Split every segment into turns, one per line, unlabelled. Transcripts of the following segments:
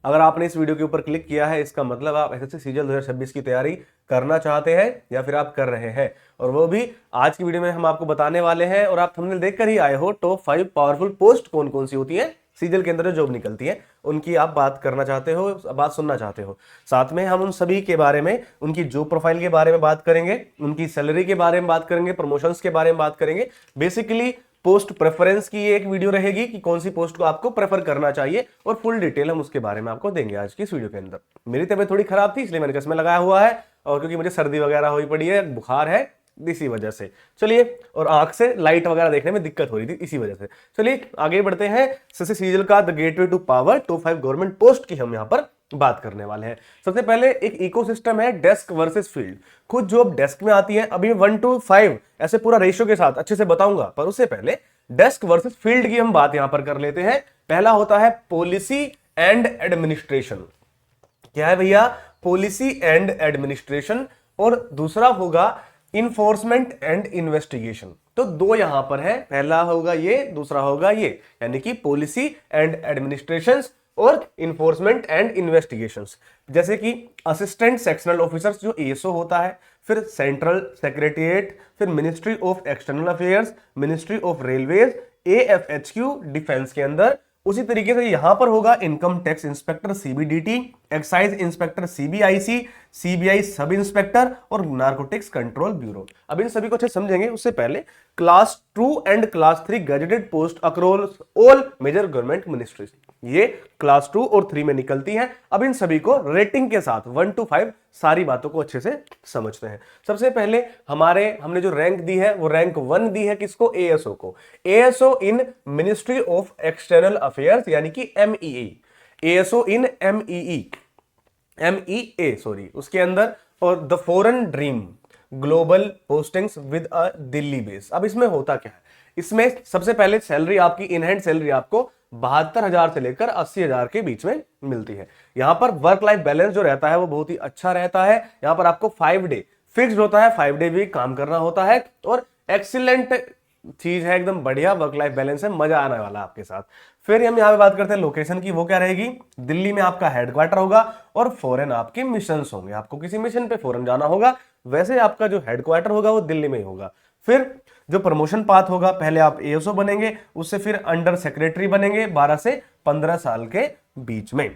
अगर आपने इस वीडियो के ऊपर क्लिक किया है, इसका मतलब आप एसएससी सीजीएल 2026 की तैयारी करना चाहते हैं या फिर आप कर रहे हैं, और वो भी आज की वीडियो में हम आपको बताने वाले हैं। और आप थंबनेल देखकर ही आए हो, टॉप 5 पावरफुल पोस्ट कौन कौन सी होती है सीजीएल के अंदर जो जॉब निकलती है, उनकी आप बात करना चाहते हो, बात सुनना चाहते हो। साथ में हम उन सभी के बारे में, उनकी जॉब प्रोफाइल के बारे में बात करेंगे, उनकी सैलरी के बारे में बात करेंगे, प्रमोशंस के बारे में बात करेंगे। बेसिकली पोस्ट प्रेफरेंस की एक वीडियो रहेगी कि कौन सी पोस्ट को आपको प्रेफर करना चाहिए, और फुल डिटेल हम उसके बारे में आपको देंगे आज की इस वीडियो के अंदर। मेरी तबीयत थोड़ी खराब थी, इसलिए मैंने चश्मा लगाया हुआ है, और क्योंकि मुझे सर्दी वगैरह हुई पड़ी है, बुखार है, इसी वजह से। चलिए, और आंख से लाइट वगैरह देखने में दिक्कत हो रही थी, इसी वजह से। चलिए आगे बढ़ते हैं। एसएससी सीजीएल का the gateway to power top 5 government post की हम यहाँ पर बात करने वाले हैं। सबसे पहले एक इकोसिस्टम है डेस्क वर्सेस फील्ड। खुद जो अब डेस्क में आती है, अभी 1 to 5 ऐसे पूरा रेशियो के साथ अच्छे से बताऊंगा, पर उससे पहले डेस्क वर्सेस फील्ड की हम बात यहां पर कर लेते हैं। पहला होता है पॉलिसी एंड एडमिनिस्ट्रेशन। क्या है भैया? Policy and administration. और दूसरा होगा इन्फोर्समेंट एंड इन्वेस्टिगेशन। तो दो यहां पर है, पहला होगा ये, दूसरा होगा ये, यानी कि पॉलिसी एंड एडमिनिस्ट्रेशन और इन्फोर्समेंट एंड इन्वेस्टिगेशंस। जैसे कि असिस्टेंट सेक्शनल ऑफिसर्स जो एएसओ होता है, फिर सेंट्रल सेक्रेटरिएट, फिर ministry of external affairs, ministry of railways, AFHQ defence के अंदर। उसी तरीके से यहां पर होगा income tax inspector CBDT, excise inspector CBIC, CBI sub inspector और नार्कोटिक्स कंट्रोल ब्यूरो। अब इन सभी को अच्छे समझेंगे उससे पहले class 2 and class 3 gazetted post across all major government ministries, ये क्लास 2 और 3 में निकलती हैं। अब इन सभी को रेटिंग के साथ 1 to 5 सारी बातों को अच्छे से समझते हैं। सबसे पहले हमने जो रैंक दी है वो रैंक 1 दी है किसको? एएसओ को। ASO in ministry of external affairs, यानी कि एमईई, एएसओ इन एमईए सॉरी, उसके अंदर। और the foreign dream global postings with a Delhi base. अब इसमें होता क्या है? इसमें सबसे पहले सैलरी आपकी, इन हैंड सैलरी आपको 72,000 से लेकर 80,000 के बीच में मिलती है। यहां पर वर्क लाइफ बैलेंस जो रहता है वो बहुत ही अच्छा रहता है। यहां पर आपको 5 डे फिक्स्ड होता है, 5 डे भी काम करना होता है, और एक्सीलेंट चीज है, एकदम बढ़िया वर्क लाइफ बैलेंस है, मजा आने वाला आपके साथ। फिर हम यहाँ पे बात करते हैं लोकेशन की। वो क्या रहेगी? दिल्ली में आपका हेडक्वार्टर होगा, और फॉरेन आपके मिशन होंगे, आपको किसी मिशन पे फॉरेन जाना होगा, वैसे आपका जो हेडक्वार्टर होगा वो दिल्ली में ही होगा। फिर जो प्रमोशन पाथ होगा, पहले आप एएसओ बनेंगे, उससे फिर अंडर सेक्रेटरी बनेंगे 12 से 15 साल के बीच में।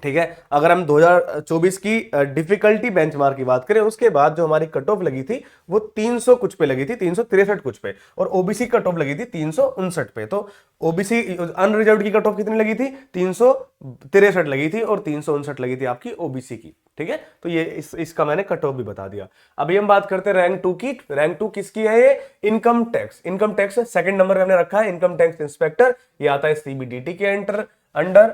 ठीक है। अगर हम 2024 की डिफिकल्टी बेंचमार्क की बात करें, उसके बाद जो हमारी कट ऑफ लगी थी वो 300 कुछ पे लगी थी, 363 कुछ पे, और ओबीसी कट ऑफ लगी थी 359 पे। तो ओबीसी अनरिजर्व्ड की कट ऑफ कितनी लगी थी? 363 लगी थी, और 359 लगी थी आपकी ओबीसी की। ठीक है, तो ये इसका मैंने कट ऑफ भी बता दिया। अभी हम बात करते हैं रैंक 2 की। रैंक 2 किसकी है? ये income tax. Income tax second number पे हमने रखा है इनकम टैक्स इंस्पेक्टर, ये आता है सीबीडीटी के अंडर।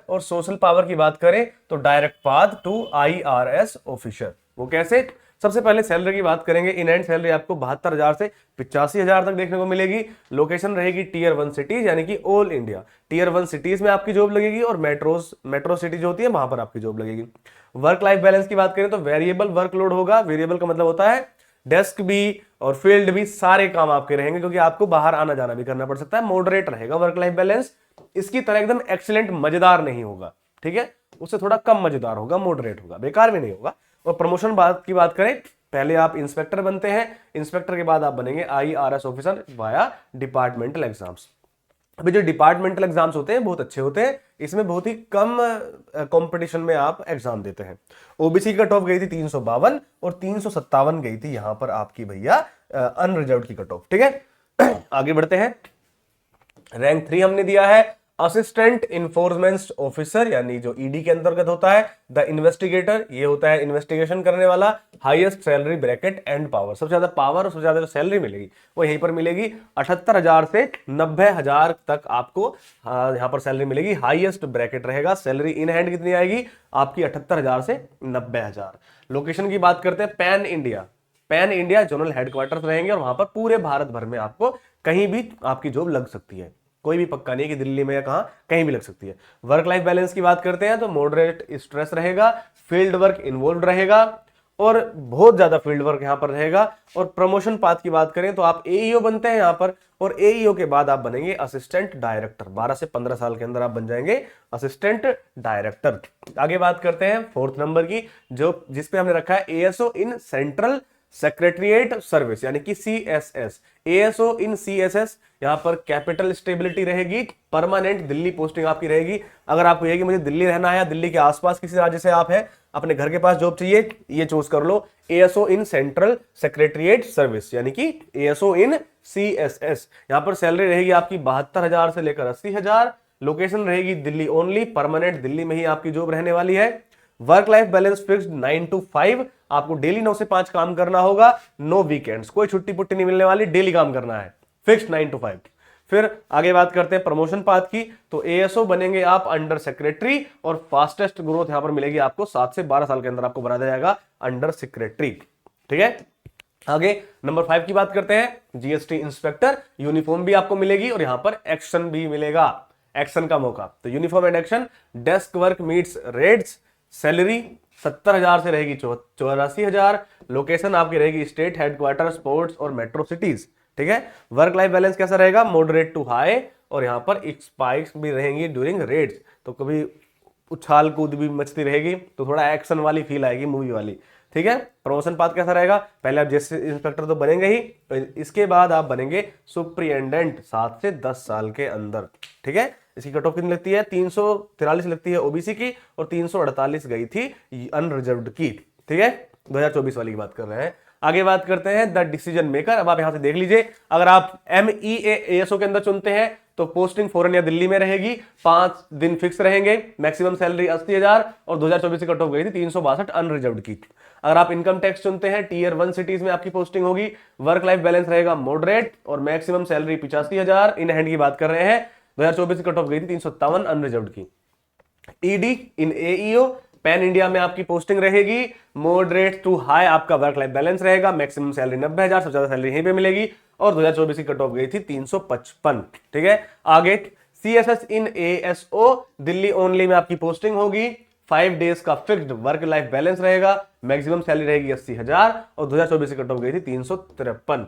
और सोशल पावर की बात करें तो direct path to IRS officer. वो कैसे? सबसे पहले सैलरी की बात करेंगे। इन एंड सैलरी आपको 72,000 से 85,000 तक देखने को मिलेगी। लोकेशन रहेगी टियर 1 सिटीज, यानी कि ऑल इंडिया। टियर 1 सिटीज में आपकी जॉब लगेगी, और मेट्रो सिटी जो होती है वहां पर आपकी जॉब लगेगी। वर्क लाइफ बैलेंस की बात करें तो वेरिएबल वर्कलोड होगा। वेरिएबल का मतलब होता है डेस्क भी और फील्ड भी सारे काम आपके रहेंगे, क्योंकि आपको बाहर आना जाना भी करना पड़ सकता है। मॉडरेट रहेगा वर्क लाइफ बैलेंस, इसकी तरह एकदम एक्सीलेंट मजेदार नहीं होगा, ठीक है, उससे थोड़ा कम मजेदार होगा, मॉडरेट होगा, बेकार भी नहीं होगा। और प्रमोशन की बात करें, पहले आप इंस्पेक्टर बनते हैं, इंस्पेक्टर के बाद आप बनेंगे IRS officer via departmental exams. अभी जो डिपार्टमेंटल एग्जाम्स होते हैं बहुत अच्छे होते हैं, इसमें बहुत ही कम कंपटीशन में आप एग्जाम देते हैं। ओबीसी की कट ऑफ गई थी 352, और 357 गई थी यहां पर आपकी भैया अनरिजर्व्ड की कट ऑफ। ठीक है, आगे बढ़ते हैं। रैंक 3 हमने दिया है असिस्टेंट इन्फोर्समेंट ऑफिसर, यानी जो ईडी के अंतर्गत होता है। द इन्वेस्टिगेटर, ये होता है इन्वेस्टिगेशन करने वाला। Highest salary bracket and power, सबसे ज्यादा पावर और सबसे ज्यादा सैलरी मिलेगी वो यहीं पर मिलेगी। 78,000 से 90,000 तक आपको यहां पर सैलरी मिलेगी। हाईएस्ट ब्रैकेट रहेगा। सैलरी इन हैंड कितनी आएगी आपकी? 78,000 से 90,000। लोकेशन की बात करते हैं, पैन इंडिया जोनल हेडक्वार्टर्स रहेंगे, और वहां पर पूरे भारत भर में आपको कहीं भी आपकी जॉब लग सकती है, कोई भी पक्का नहीं कि दिल्ली में या कहां, कहीं भी लग सकती है। वर्क लाइफ बैलेंस की बात करते हैं तो मॉडरेट स्ट्रेस रहेगा, फील्ड वर्क इन्वॉल्व रहेगा, और बहुत ज्यादा फील्ड वर्क यहाँ पर रहेगा। और प्रमोशन पाथ की बात करें तो आप एईओ बनते हैं यहाँ पर, और एईओ के बाद आप बनेंगे असिस्टेंट डायरेक्टर। 12 से 15 साल के अंदर आप बन जाएंगे असिस्टेंट डायरेक्टर। आगे बात करते हैं 4th नंबर की, जो जिसपे हमने रखा है ASO in central secretariat service, यानी कि सीएसएस। एएसओ इन सीएसएस, यहां पर कैपिटल स्टेबिलिटी रहेगी, परमानेंट दिल्ली पोस्टिंग आपकी रहेगी। अगर आपको यह कि मुझे दिल्ली रहना है या दिल्ली के आसपास किसी राज्य से आप हैं, अपने घर के पास जॉब चाहिए, ये चूज कर लो, ASO in central secretariat service, यानी कि एएसओ इन सीएसएस। यहां पर सैलरी रहेगी आपकी 72,000 से लेकर 80,000। लोकेशन रहेगी दिल्ली ओनली, परमानेंट दिल्ली में ही आपकी जॉब रहने वाली है। Work life balance fixed 9 to 5, आपको डेली 9 से 5 काम करना होगा, नो वीकेंड्स, कोई छुट्टी पुट्टी नहीं मिलने वाली, डेली काम करना है, फिक्स्ड 9 to 5। फिर आगे बात करते हैं प्रमोशन पाथ की, तो एएसओ बनेंगे आप अंडर सेक्रेटरी, और फास्टेस्ट ग्रोथ यहां पर मिलेगी आपको 7 से 12 साल के अंदर आपको बना दिया जाएगा अंडर सेक्रेटरी। ठीक है, आगे नंबर 5 की बात करते हैं, जीएसटी इंस्पेक्टर। यूनिफॉर्म भी आपको मिलेगी और यहां पर एक्शन भी मिलेगा, एक्शन का मौका। तो uniform and action, desk work meets rates, salary 70,000 से रहेगी 84,000। लोकेशन आपकी रहेगी स्टेट हेडक्वार्टर, स्पोर्ट्स और मेट्रो सिटीज। ठीक है, वर्क लाइफ बैलेंस कैसा रहेगा, मॉडरेट टू हाई, और यहां पर स्पाइक्स भी रहेंगी ड्यूरिंग रेड्स, तो कभी उछाल कूद भी मचती रहेगी, तो थोड़ा एक्शन वाली फील आएगी, मूवी वाली। ठीक है, प्रमोशन पाथ कैसा रहेगा, पहले आप जैसे इंस्पेक्टर तो बनेंगे ही, इसके बाद आप बनेंगे सुप्रिटेंडेंट 7 से 10 साल के अंदर। ठीक है, इसकी कट ऑफ कितनी लगती है, 343 लगती है ओबीसी की, और 348 गई थी अनरिजर्व्ड की। ठीक है, 2024 वाली की बात कर रहे हैं। आगे बात करते हैं द डिसीजन मेकर। अब आप यहां से देख लीजिए, अगर आप MEA-ASO के अंदर चुनते हैं तो पोस्टिंग फॉरेन या दिल्ली में रहेगी, 5 दिन फिक्स रहेंगे, मैक्सिमम सैलरी 80,000, और 2024 की कट ऑफ गई थी 362 अनरिजर्व्ड की। अगर आप इनकम टैक्स चुनते हैं, टीयर 1 सिटीज में आपकी पोस्टिंग होगी, वर्क लाइफ बैलेंस रहेगा मॉडरेट, और मैक्सिमम सैलरी 85,000 इन हैंड की बात कर रहे हैं। 2024 की कट ऑफ गई थी 357 अनरिजर्व्ड की। ईडी इन एईओ, पैन इंडिया में आपकी पोस्टिंग रहेगी, मॉडरेट टू हाई आपका वर्क लाइफ बैलेंस रहेगा, मैक्सिमम सैलरी 90,000, सबसे ज्यादा सैलरी यहीं पे मिलेगी, और 2024 की कट ऑफ गई थी 355। ठीक है, आगे सीएसएस इन एएसओ, दिल्ली ओनली में आपकी पोस्टिंग होगी, 5 डेज का फिक्स्ड वर्क लाइफ बैलेंस रहेगा, मैक्सिमम सैलरी रहेगी 80,000, और 2024 की कट ऑफ गई थी 353।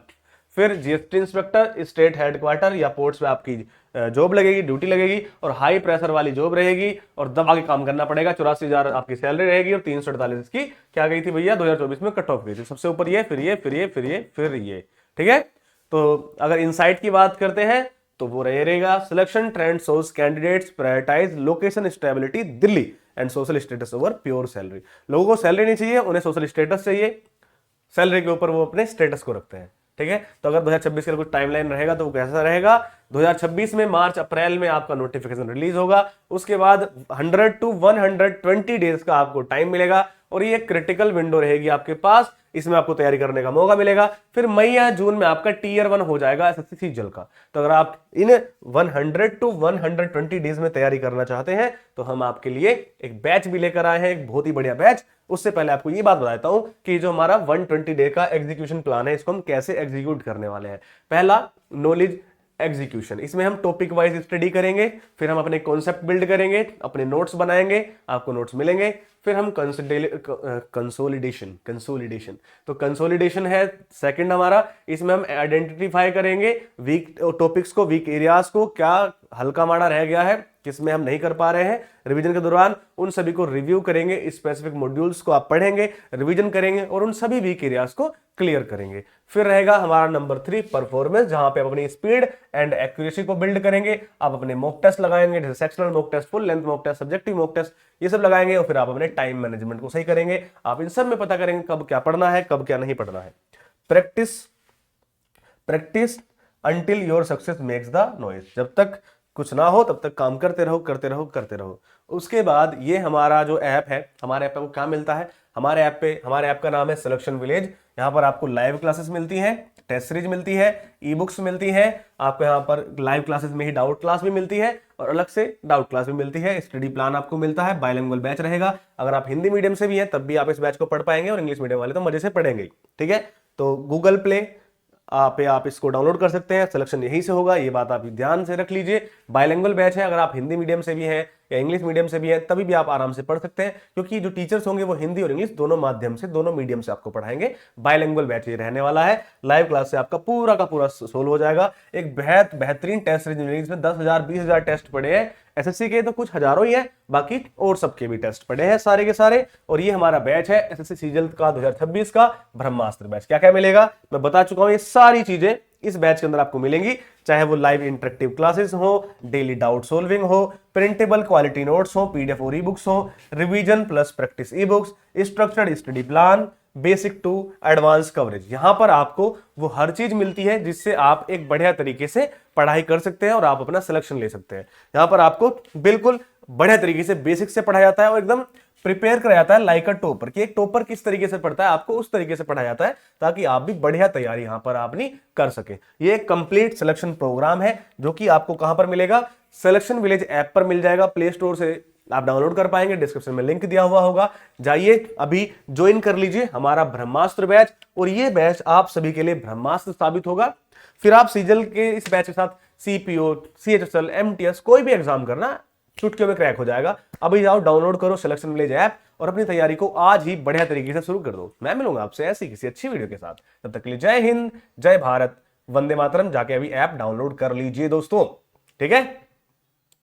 फिर जीएसटी इंस्पेक्टर, स्टेट हेडक्वार्टर या पोर्ट्स में आपकी जॉब लगेगी, ड्यूटी लगेगी, और हाई प्रेशर वाली जॉब रहेगी, और दबा के काम करना पड़ेगा, 84,000 आपकी सैलरी रहेगी, और 348 की क्या गई थी भैया 2024 में कट ऑफ गई थी। सबसे ऊपर ये, फिर ये, फिर ये, फिर ये, फिर ये। ठीक है, तो अगर इनसाइट की बात करते हैं तो वो रहेगा, selection trend source candidates prioritize location stability Delhi and social status over pure salary. लोगों को सैलरी नहीं चाहिए, उन्हें सोशल स्टेटस चाहिए, सैलरी के ऊपर वो अपने स्टेटस को रखते हैं। ठीक है, तो अगर 2026 का कुछ टाइमलाइन रहेगा तो वो कैसा रहेगा, 2026 में मार्च अप्रैल में आपका नोटिफिकेशन रिलीज होगा, उसके बाद 100 to 120 डेज का आपको टाइम मिलेगा, और ये क्रिटिकल विंडो रहेगी आपके पास, इसमें आपको तैयारी करने का मौका मिलेगा। फिर मई या जून में आपका टीयर 1 हो जाएगा एसएससी सीजीएल का। तो अगर आप इन 100 to 120 डेज में तैयारी करना चाहते हैं तो हम आपके लिए एक बैच भी लेकर आए हैं, एक बहुत ही बढ़िया बैच। उससे पहले आपको ये बात बताता हूं कि जो हमारा 120 डे का एग्जीक्यूशन प्लान है, इसको हम कैसे एग्जीक्यूट करने वाले हैं। पहला, नॉलेज एग्जीक्यूशन, इसमें हम टॉपिक वाइज स्टडी करेंगे, फिर हम अपने कॉन्सेप्ट बिल्ड करेंगे, अपने नोट्स बनाएंगे, आपको नोट्स मिलेंगे। फिर हम कंसोलिडेशन, तो कंसोलिडेशन है सेकंड हमारा, इसमें हम आइडेंटिफाई करेंगे वीक टॉपिक्स को, वीक एरियाज को, क्या हल्का माड़ा रह गया है, किसमें हम नहीं कर पा रहे हैं रिवीजन के दौरान, उन सभी को रिव्यू करेंगे, स्पेसिफिक मॉड्यूल्स को आप पढ़ेंगे, रिवीजन करेंगे, और उन सभी वीक एरियाज को क्लियर करेंगे। फिर रहेगा हमारा नंबर 3 परफॉर्मेंस, जहां पे आप अपनी स्पीड एंड एक्यूरेसी को बिल्ड करेंगे। आप अपने मॉक टेस्ट लगाएंगे, जैसे sectional mock test, full length mock test, subjective mock test, ये सब लगाएंगे, और फिर आप अपने टाइम मैनेजमेंट को सही करेंगे। आप इन सब में पता करेंगे कब क्या पढ़ना है, कब क्या नहीं पढ़ना है। Practice until your success makes the noise, जब तक कुछ ना हो तब तक काम करते रहो, करते रहो, करते रहो। उसके बाद ये हमारा जो ऐप है, हमारे ऐप पे क्या मिलता है, हमारे ऐप का नाम है सिलेक्शन विलेज। यहाँ पर आपको लाइव क्लासेस मिलती हैं, टेस्ट सीरीज मिलती है, ई बुक्स मिलती है, आपको यहाँ पर लाइव क्लासेस में ही डाउट क्लास भी मिलती है, और अलग से डाउट क्लास भी मिलती है। स्टडी प्लान आपको मिलता है, बाइलिंगुअल बैच रहेगा। अगर आप हिंदी मीडियम से भी हैं तब भी आप इस बैच को पढ़ पाएंगे, और इंग्लिश मीडियम वाले तो मजे से पढ़ेंगे। ठीक है, तो गूगल प्ले, पे आप इसको डाउनलोड कर सकते हैं। सिलेक्शन यहीं से होगा, ये बात आप ध्यान से रख लीजिए। बाइलिंगुअल बैच है, अगर आप हिंदी मीडियम से भी हैं या इंग्लिश मीडियम से भी हैं तभी भी आप आराम से पढ़ सकते हैं, क्योंकि जो टीचर्स होंगे वो हिंदी और इंग्लिश दोनों माध्यम से, दोनों मीडियम से आपको पढ़ाएंगे। बाइलिंगुअल बैच ये रहने वाला है। लाइव क्लास से आपका पूरा का पूरा सोल्व हो जाएगा। एक बेहतरीन टेस्ट सीरीज में 10,000 20,000 टेस्ट पड़े हैं। एसएससी के तो कुछ हजारों ही है, बाकी और सबके भी टेस्ट पड़े हैं सारे के सारे। और ये हमारा बैच है एसएससी सीजल का 2026 का ब्रह्मास्त्र बैच। क्या क्या मिलेगा मैं बता चुका हूं, ये सारी चीजें इस बैच के अंदर आपको मिलेंगी, चाहे वो लाइव इंटरेक्टिव क्लासेस हो, डेली डाउट सोल्विंग हो, प्रिंटेबल क्वालिटी नोट्स हो, पीडीएफ और ई बुक्स हो, revision plus practice e books, structured study plan, basic to advance coverage. यहां पर आपको वो हर चीज मिलती है जिससे आप एक बढ़िया तरीके से पढ़ाई कर सकते हैं और आप अपना सिलेक्शन ले सकते हैं। यहां पर आपको बिल्कुल बढ़िया तरीके से बेसिक से पढ़ाया जाता है और एकदम प्रिपेयर कराया जाता है लाइक अ टॉपर, कि एक टॉपर किस तरीके से पढ़ता है आपको उस तरीके से पढ़ाया जाता है, ताकि आप भी बढ़िया तैयारी यहां पर अपनी कर सके। ये एक कंप्लीट सिलेक्शन प्रोग्राम है जो कि आपको कहां पर मिलेगा, सिलेक्शन विलेज ऐप पर मिल जाएगा। प्ले स्टोर से आप डाउनलोड कर पाएंगे, डिस्क्रिप्शन में लिंक दिया हुआ होगा, जाइए अभी ज्वाइन कर लीजिए हमारा ब्रह्मास्त्र बैच। और ये बैच आप सभी के लिए ब्रह्मास्त्र साबित होगा। फिर आप सीजल के इस बैच के साथ सीपीओ, सीएचएसएल, एमटीएस कोई भी एग्जाम करना चुटकियों में क्रैक हो जाएगा। अभी जाओ डाउनलोड करो सिलेक्शन विलेज ऐप और अपनी तैयारी को आज ही बढ़िया तरीके से शुरू कर दो। मैं मिलूंगा आपसे ऐसी किसी अच्छी वीडियो के साथ, तब तक के लिए जय हिंद, जय भारत, वंदे मातरम। जाके अभी ऐप डाउनलोड कर लीजिए दोस्तों, ठीक है।